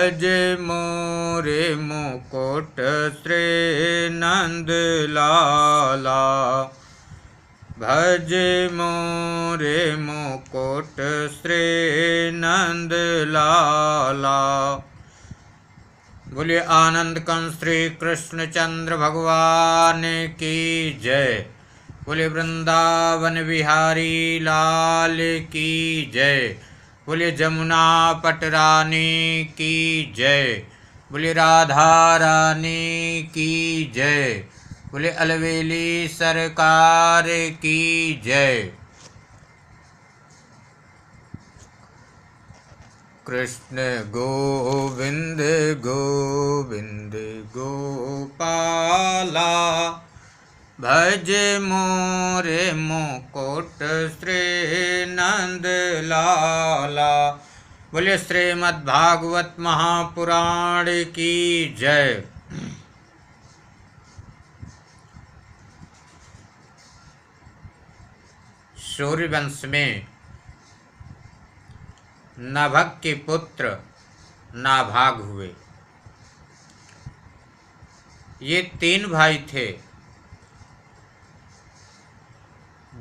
भज मोरे मुकुट श्री नंद लाला। भज मोरे मुकुट श्री नंद लाला। बोलिए आनंद कंस श्री कृष्ण चंद्र भगवान की जय। बोलिए वृंदावन बिहारी लाल की जय। बोलिए जमुना पटरानी की जय। बोलिए राधा रानी की जय। बोलिए अलवेली सरकार की जय। कृष्ण गोविंद गोविंद गोपाला। भज मोरे मुकुट श्री नंद लाला। बोलिए श्रीमद्भागवत महापुराण की जय। सूर्यवंश में नभक के पुत्र नाभाग हुए। ये 3 भाई थे।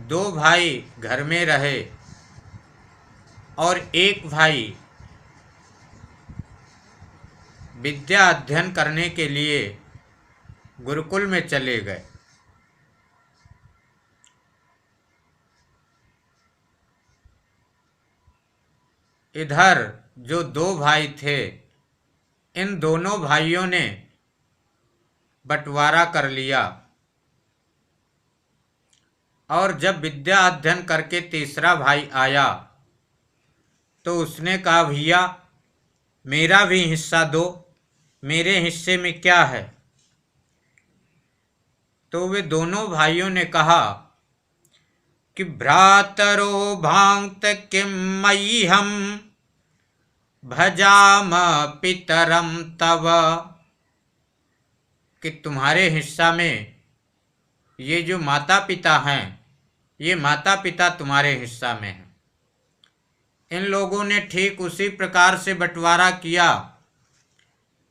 2 भाई घर में रहे और एक भाई विद्या अध्ययन करने के लिए गुरुकुल में चले गए। इधर जो 2 भाई थे, इन दोनों भाइयों ने बंटवारा कर लिया और जब विद्या अध्ययन करके तीसरा भाई आया तो उसने कहा भैया मेरा भी हिस्सा दो, मेरे हिस्से में क्या है। तो वे दोनों भाइयों ने कहा कि भ्रातरो भांक्त किम मह्यम भजाम पितरम तव। कि तुम्हारे हिस्सा में ये जो माता पिता हैं, ये माता पिता तुम्हारे हिस्सा में हैं। इन लोगों ने ठीक उसी प्रकार से बंटवारा किया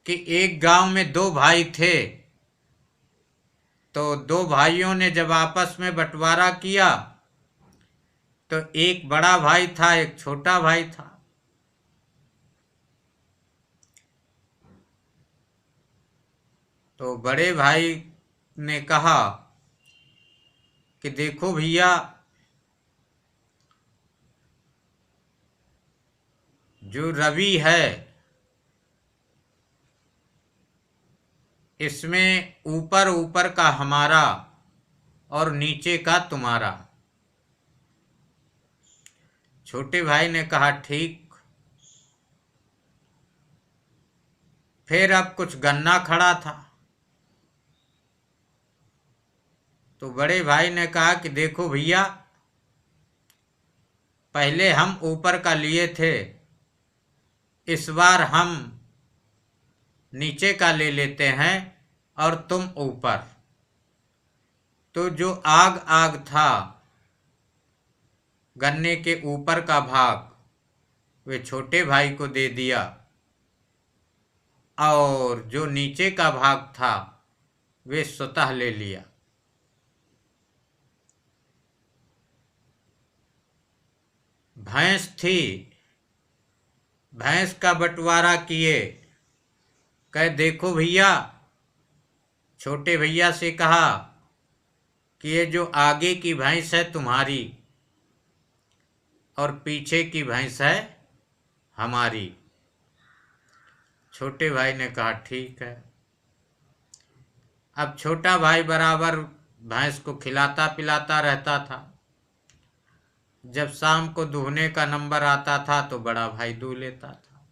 कि एक गांव में 2 भाई थे, तो 2 भाइयों ने जब आपस में बंटवारा किया तो एक बड़ा भाई था, एक छोटा भाई था। तो बड़े भाई ने कहा कि देखो भैया, जो रवि है इसमें ऊपर ऊपर का हमारा और नीचे का तुम्हारा। छोटे भाई ने कहा ठीक। फिर अब कुछ गन्ना खड़ा था तो बड़े भाई ने कहा कि देखो भैया, पहले हम ऊपर का लिए थे, इस बार हम नीचे का ले लेते हैं और तुम ऊपर। तो जो आग आग था, गन्ने के ऊपर का भाग वे छोटे भाई को दे दिया और जो नीचे का भाग था वे स्वतः ले लिया। भैंस थी, भैंस का बंटवारा किए। कहे देखो भैया, छोटे भैया से कहा कि ये जो आगे की भैंस है तुम्हारी और पीछे की भैंस है हमारी। छोटे भाई ने कहा ठीक है। अब छोटा भाई बराबर भैंस को खिलाता पिलाता रहता था। जब शाम को दूहने का नंबर आता था तो बड़ा भाई दूह लेता था।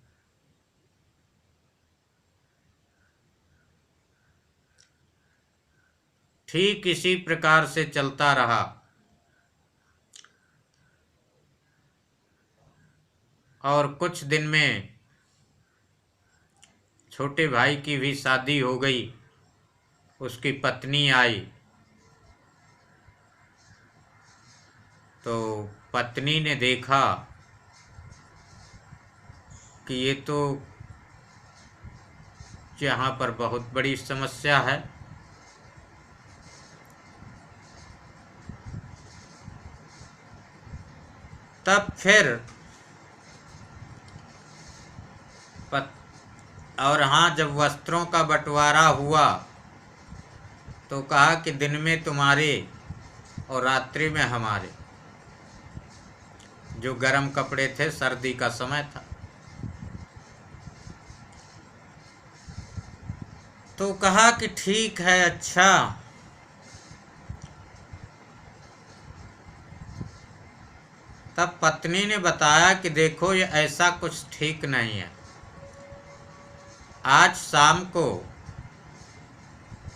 ठीक इसी प्रकार से चलता रहा और कुछ दिन में छोटे भाई की भी शादी हो गई। उसकी पत्नी आई तो पत्नी ने देखा कि ये तो यहाँ पर बहुत बड़ी समस्या है। तब फिर और हाँ, जब वस्त्रों का बंटवारा हुआ तो कहा कि दिन में तुम्हारे और रात्रि में हमारे। जो गर्म कपड़े थे, सर्दी का समय था, तो कहा कि ठीक है, अच्छा। तब पत्नी ने बताया कि देखो, ये ऐसा कुछ ठीक नहीं है। आज शाम को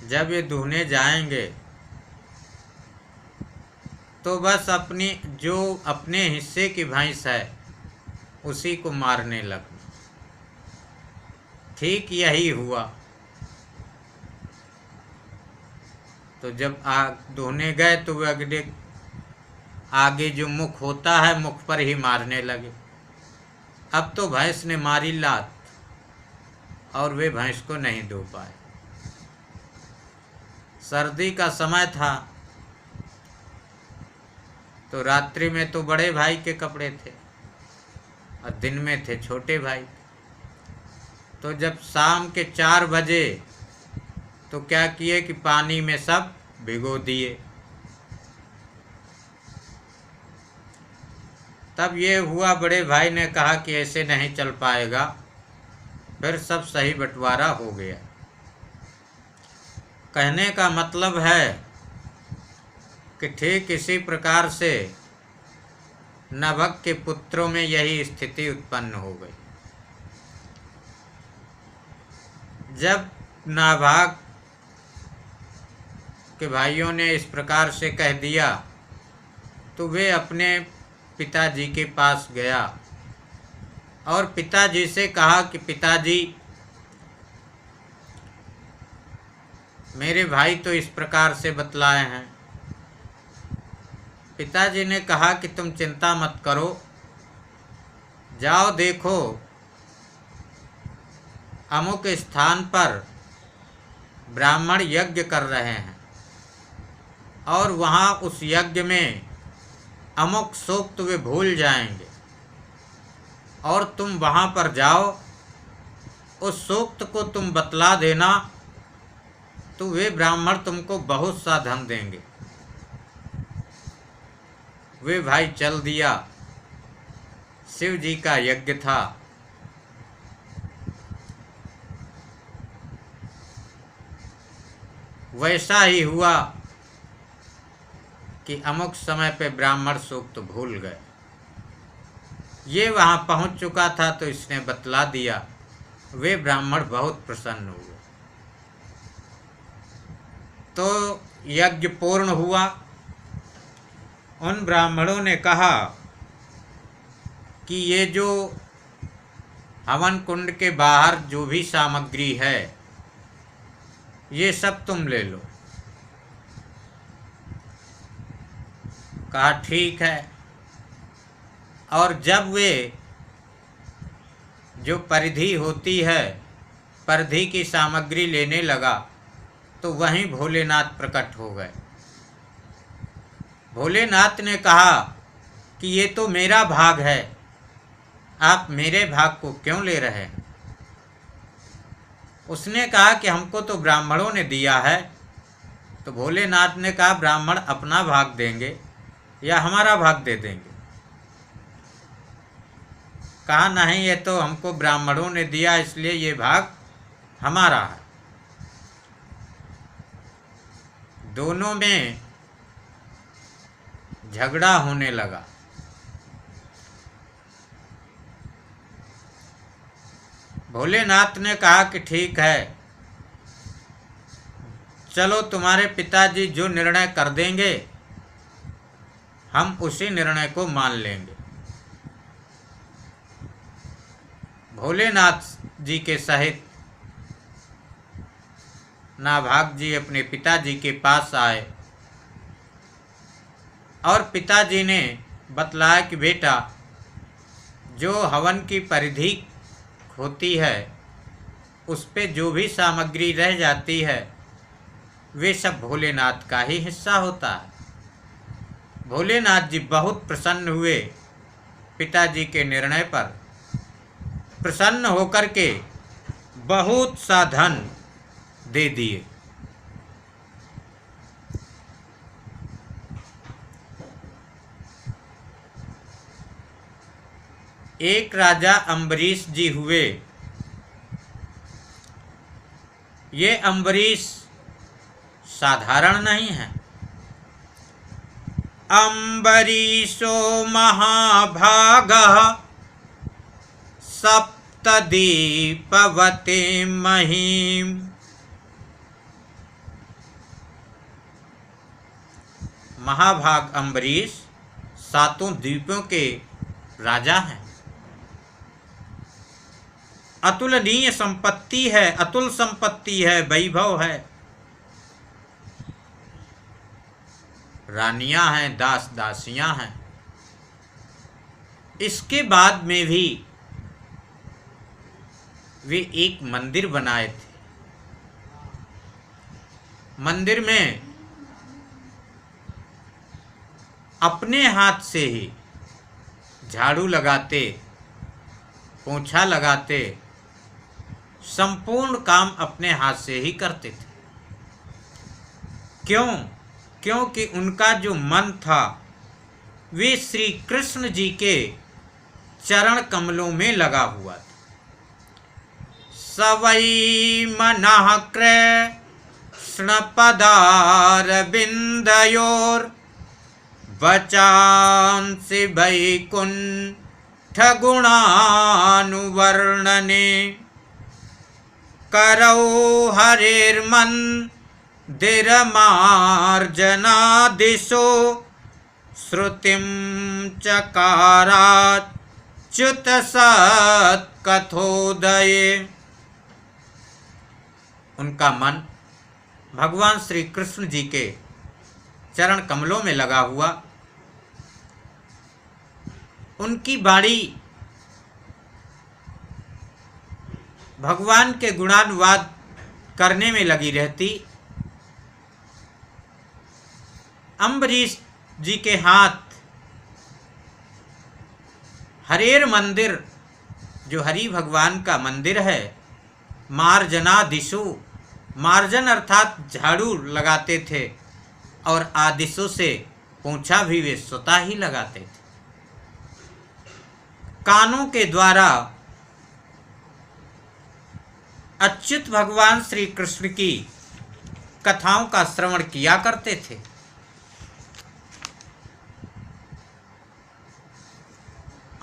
जब ये दुहने जाएंगे तो बस अपने हिस्से की भैंस है उसी को मारने लगना। ठीक यही हुआ। तो जब दुहने गए तो वे आगे जो मुख होता है, मुख पर ही मारने लगे। अब तो भैंस ने मारी लात और वे भैंस को नहीं दो पाए। सर्दी का समय था, तो रात्रि में तो बड़े भाई के कपड़े थे और दिन में थे छोटे भाई। तो जब शाम के 4 बजे तो क्या किए कि पानी में सब भिगो दिए। तब ये हुआ, बड़े भाई ने कहा कि ऐसे नहीं चल पाएगा। फिर सब सही बंटवारा हो गया। कहने का मतलब है कि ठीक इसी प्रकार से नभग के पुत्रों में यही स्थिति उत्पन्न हो गई। जब नाभाग के भाइयों ने इस प्रकार से कह दिया तो वे अपने पिताजी के पास गया और पिताजी से कहा कि पिताजी, मेरे भाई तो इस प्रकार से बतलाए हैं। पिताजी ने कहा कि तुम चिंता मत करो, जाओ देखो अमुक स्थान पर ब्राह्मण यज्ञ कर रहे हैं और वहाँ उस यज्ञ में अमुक सूक्त वे भूल जाएंगे और तुम वहाँ पर जाओ, उस सूक्त को तुम बतला देना तो वे ब्राह्मण तुमको बहुत सा धन देंगे। वे भाई चल दिया। शिव जी का यज्ञ था। वैसा ही हुआ कि अमुक समय पे ब्राह्मण सूक्त भूल गए। ये वहाँ पहुँच चुका था तो इसने बतला दिया। वे ब्राह्मण बहुत प्रसन्न हुए। तो यज्ञ पूर्ण हुआ। उन ब्राह्मणों ने कहा कि ये जो हवन कुंड के बाहर जो भी सामग्री है ये सब तुम ले लो। कहा ठीक है। और जब वे जो परिधि होती है, परिधि की सामग्री लेने लगा तो वहीं भोलेनाथ प्रकट हो गए। भोलेनाथ ने कहा कि ये तो मेरा भाग है, आप मेरे भाग को क्यों ले रहे हैं? उसने कहा कि हमको तो ब्राह्मणों ने दिया है। तो भोलेनाथ ने कहा ब्राह्मण अपना भाग देंगे या हमारा भाग दे देंगे? कहा नहीं, ये तो हमको ब्राह्मणों ने दिया इसलिए ये भाग हमारा है। दोनों में झगड़ा होने लगा। भोलेनाथ ने कहा कि ठीक है, चलो तुम्हारे पिताजी जो निर्णय कर देंगे हम उसी निर्णय को मान लेंगे। भोलेनाथ जी के सहित नाभाग जी अपने पिताजी के पास आए और पिताजी ने बतलाया कि बेटा, जो हवन की परिधि होती है उस पे जो भी सामग्री रह जाती है वे सब भोलेनाथ का ही हिस्सा होता है। भोलेनाथ जी बहुत प्रसन्न हुए पिताजी के निर्णय पर। प्रसन्न होकर के बहुत सा धन दे दिए। एक राजा अम्बरीश जी हुए। ये अम्बरीश साधारण नहीं है। अम्बरीशो महाभागः सप्तदीपवते महीम। महाभाग अम्बरीश सातों द्वीपों के राजा हैं। अतुलनीय संपत्ति है, अतुल संपत्ति है, वैभव है, रानियां हैं, दास दासियां हैं। इसके बाद में भी वे एक मंदिर बनाए थे। मंदिर में अपने हाथ से ही झाड़ू लगाते, पोंछा लगाते, संपूर्ण काम अपने हाथ से ही करते थे। क्यों? क्योंकि उनका जो मन था वे श्री कृष्ण जी के चरण कमलों में लगा हुआ था। सवै मनः कृष्णपदारविन्दयोर् वचांसि वैकुण्ठ गुणानुवर्णने। करौ हरेर्मन्दिरमार्जनादिशो श्रुतिं चकाराच्युत सत्कथोदये। उनका मन भगवान श्री कृष्ण जी के चरण कमलों में लगा हुआ। उनकी वाणी भगवान के गुणानुवाद करने में लगी रहती। अम्बरीश जी के हाथ हरेर मंदिर, जो हरि भगवान का मंदिर है, मार्जना दिशु, मार्जन अर्थात झाड़ू लगाते थे, और आदिशु से पोंछा भी वे स्वतः ही लगाते थे। कानों के द्वारा अच्युत भगवान श्री कृष्ण की कथाओं का श्रवण किया करते थे।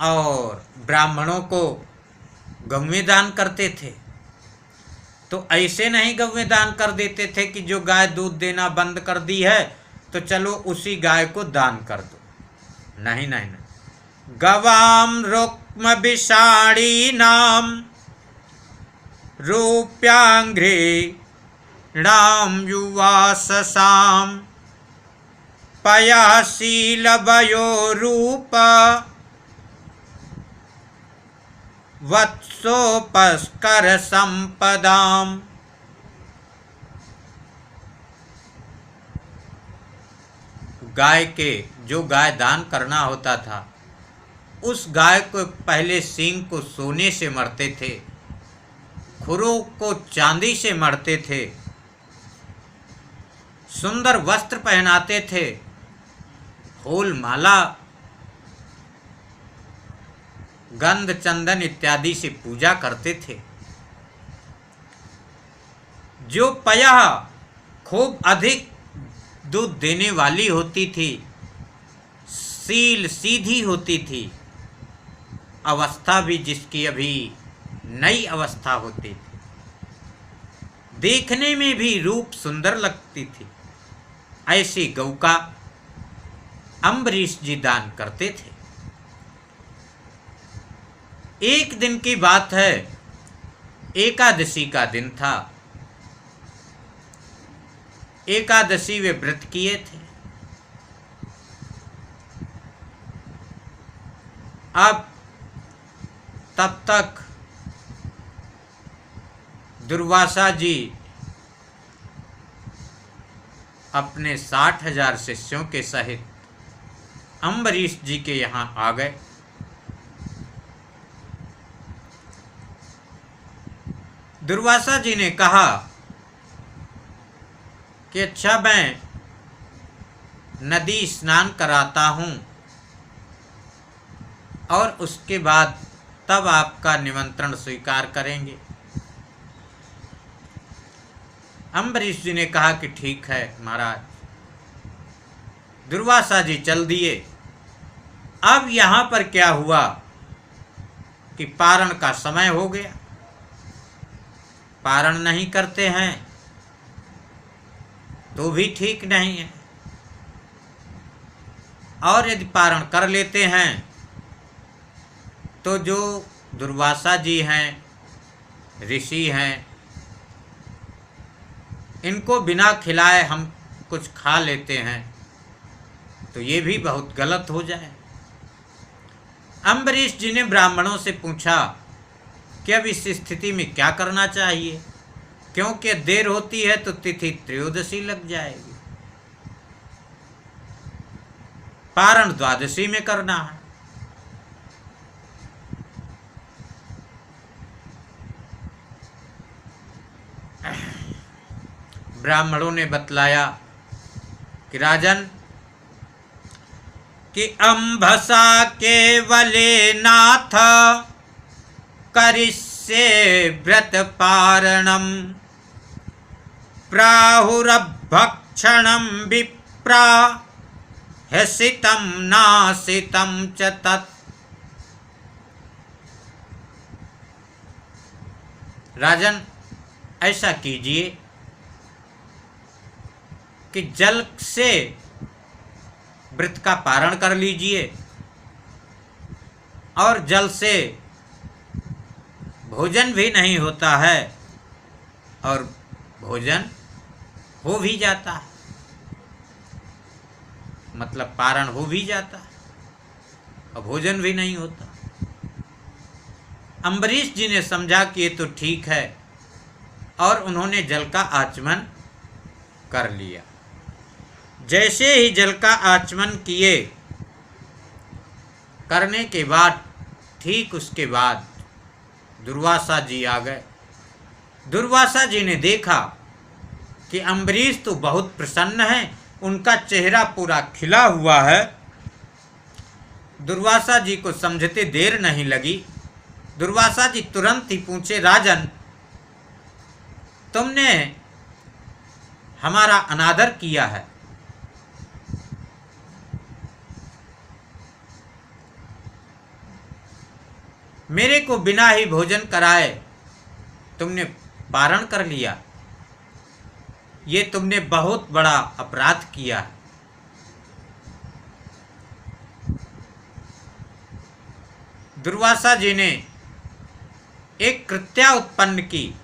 और ब्राह्मणों को गौवें दान करते थे। तो ऐसे नहीं गौवें दान कर देते थे कि जो गाय दूध देना बंद कर दी है तो चलो उसी गाय को दान कर दो। नहीं नहीं नहीं। गवाम रुक्म विषाणी नाम रूप्यांग्रे नाम युवाससाम पयाशीलवयो रूप वत्सोपस्कर संपदाम। गाय के, जो गाय दान करना होता था, उस गाय को पहले सींग को सोने से मढ़ते थे, खुरों को चांदी से मढ़ते थे, सुंदर वस्त्र पहनाते थे, फूल माला गंध चंदन इत्यादि से पूजा करते थे। जो पया खूब अधिक दूध देने वाली होती थी, सील सीधी होती थी, अवस्था भी जिसकी अभी नई अवस्था होती थी, देखने में भी रूप सुंदर लगती थी, ऐसी गौ का अम्बरीश जी दान करते थे। एक दिन की बात है, एकादशी का दिन था। एकादशी वे व्रत किए थे। अब तब तक दुर्वासा जी अपने 60,000 शिष्यों के सहित अम्बरीश जी के यहाँ आ गए। दुर्वासा जी ने कहा कि अच्छा, मैं नदी स्नान कराता हूँ और उसके बाद तब आपका निमंत्रण स्वीकार करेंगे। अम्बरीश जी ने कहा कि ठीक है महाराज। दुर्वासा जी चल दिए। अब यहाँ पर क्या हुआ कि पारण का समय हो गया। पारण नहीं करते हैं तो भी ठीक नहीं है, और यदि पारण कर लेते हैं तो जो दुर्वासा जी हैं, ऋषि हैं, इनको बिना खिलाए हम कुछ खा लेते हैं तो ये भी बहुत गलत हो जाए। अम्बरीश जी ने ब्राह्मणों से पूछा कि अब इस स्थिति में क्या करना चाहिए, क्योंकि देर होती है तो तिथि त्रयोदशी लग जाएगी, पारण द्वादशी में करना है। ब्राह्मणों ने बतलाया कि राजन, कि अम्भसा केवले नाथ करिष्ये व्रत पारणम प्राहुरभक्षणम विप्रा हसितम नासितम च तत्। राजन, ऐसा कीजिए कि जल से व्रत का पारण कर लीजिए और जल से भोजन भी नहीं होता है और भोजन हो भी जाता है, मतलब पारण हो भी जाता है और भोजन भी नहीं होता। अम्बरीश जी ने समझा कि ये तो ठीक है और उन्होंने जल का आचमन कर लिया। जैसे ही जल का आचमन किए, करने के बाद ठीक उसके बाद दुर्वासा जी आ गए। दुर्वासा जी ने देखा कि अम्बरीश तो बहुत प्रसन्न है, उनका चेहरा पूरा खिला हुआ है। दुर्वासा जी को समझते देर नहीं लगी। दुर्वासा जी तुरंत ही पूछे, राजन, तुमने हमारा अनादर किया है, मेरे को बिना ही भोजन कराए तुमने पारण कर लिया, ये तुमने बहुत बड़ा अपराध किया है। दुर्वासा जी ने एक कृत्या उत्पन्न की,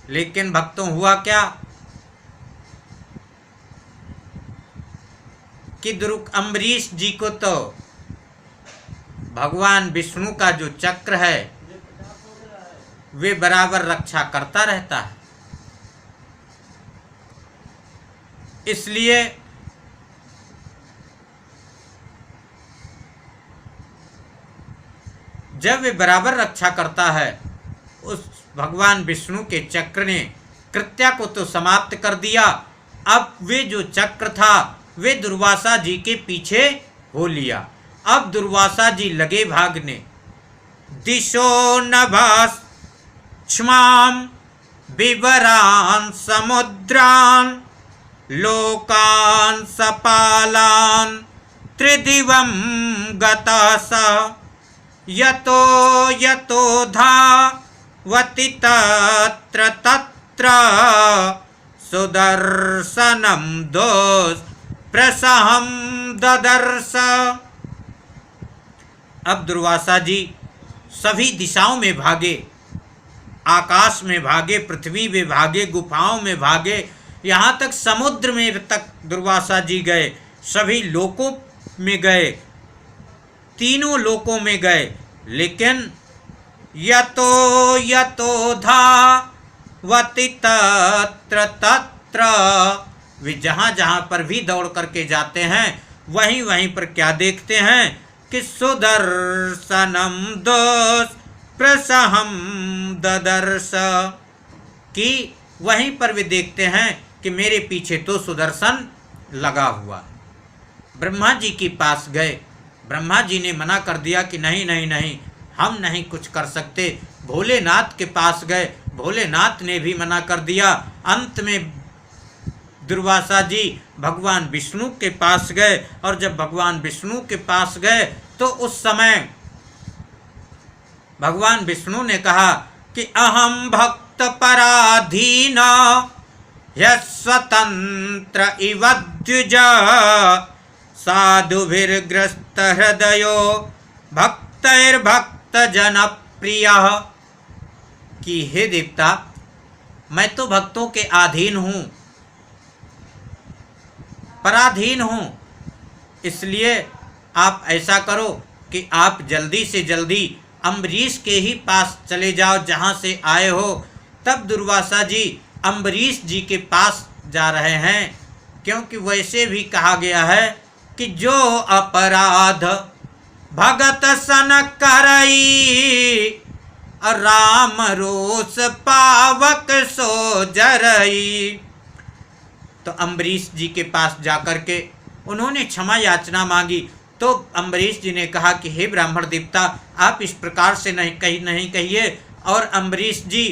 लेकिन भक्तों हुआ क्या कि अम्बरीश जी को तो भगवान विष्णु का जो चक्र है वे बराबर रक्षा करता रहता है, इसलिए जब वे बराबर रक्षा करता है, उस भगवान विष्णु के चक्र ने कृत्या को तो समाप्त कर दिया। अब वे जो चक्र था वे दुर्वासा जी के पीछे हो लिया। अब दुर्वासा जी लगे भागने। दिशो नभास क्षमाम विवरान समुद्रान लोकान सपालान त्रिदिवम गतास यतो यतो धावति तत्र तत्र सुदर्शनम दोष प्रसहम ददर्श। अब दुर्वासा जी सभी दिशाओं में भागे, आकाश में भागे, पृथ्वी में भागे, गुफाओं में भागे, यहाँ तक समुद्र में तक दुर्वासा जी गए, सभी लोकों में गए, तीनों लोकों में गए, लेकिन यतो यतो धावति तत्र तत्र, वे जहाँ जहाँ पर भी दौड़ करके जाते हैं वहीं वहीं पर क्या देखते हैं कि सुदर्शनम दोष प्रसहम ददर्श, कि वहीं पर वे देखते हैं कि मेरे पीछे तो सुदर्शन लगा हुआ है। ब्रह्मा जी के पास गए, ब्रह्मा जी ने मना कर दिया कि नहीं नहीं नहीं, हम नहीं कुछ कर सकते। भोलेनाथ के पास गए, भोलेनाथ ने भी मना कर दिया। अंत में दुर्वासा जी भगवान विष्णु के पास गए, और जब भगवान विष्णु के पास गए तो उस समय भगवान विष्णु ने कहा कि अहम भक्त पराधीन यस्वतंत्र इव द्विज साधुभिर्ग्रस्त हृदयो भक्तैर्भक्त जनप्रिय, कि हे देवता, मैं तो भक्तों के अधीन हूँ, पराधीन हूँ, इसलिए आप ऐसा करो कि आप जल्दी से जल्दी अम्बरीश के ही पास चले जाओ जहाँ से आए हो। तब दुर्वासा जी अम्बरीश जी के पास जा रहे हैं, क्योंकि वैसे भी कहा गया है कि जो अपराध भगत सन करई राम रोष पावक सो जरई। तो अम्बरीश जी के पास जाकर के उन्होंने क्षमा याचना मांगी। तो अम्बरीश जी ने कहा कि हे ब्राह्मण देवता, आप इस प्रकार से नहीं कहिए। और अम्बरीश जी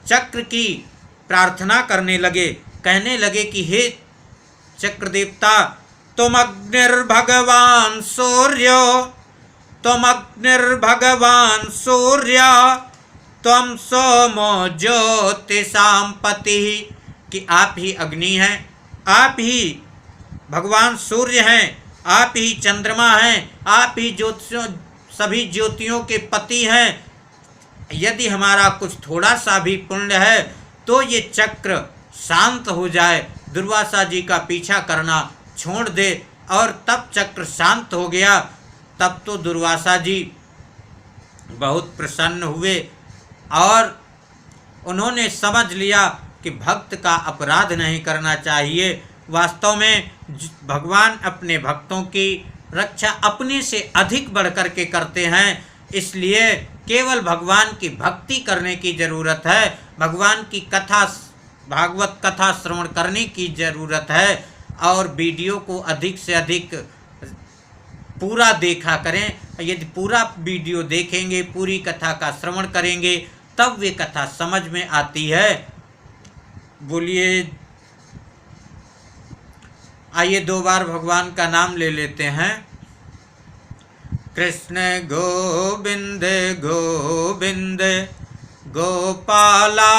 चक्र की प्रार्थना करने लगे, कहने लगे कि हे चक्र देवता, तुम अग्निर्भगवान सूर्य, तुम अग्निर्भगवान सूर्य, तुम सोमो ज्योतिषां पति, कि आप ही अग्नि हैं, आप ही भगवान सूर्य हैं, आप ही चंद्रमा हैं, आप ही ज्योतिषों सभी ज्योतियों के पति हैं। यदि हमारा कुछ थोड़ा सा भी पुण्य है तो ये चक्र शांत हो जाए, दुर्वासा जी का पीछा करना छोड़ दे। और तब चक्र शांत हो गया। तब तो दुर्वासा जी बहुत प्रसन्न हुए और उन्होंने समझ लिया कि भक्त का अपराध नहीं करना चाहिए। वास्तव में भगवान अपने भक्तों की रक्षा अपने से अधिक बढ़कर के करते हैं, इसलिए केवल भगवान की भक्ति करने की ज़रूरत है, भगवान की कथा, भागवत कथा श्रवण करने की ज़रूरत है। और वीडियो को अधिक से अधिक पूरा देखा करें। यदि पूरा वीडियो देखेंगे, पूरी कथा का श्रवण करेंगे, तब वे कथा समझ में आती है। बोलिए, आइए 2 बार भगवान का नाम ले लेते हैं। कृष्ण गोविंद गोविंद गोपाला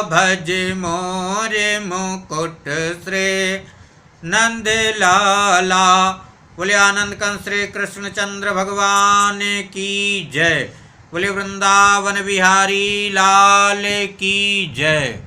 भज मोरे मुकुट श्री नंद लाला। बोले आनंद कंस श्री कृष्ण चंद्र भगवान की जय। बोले वृंदावन बिहारी लाल की जय।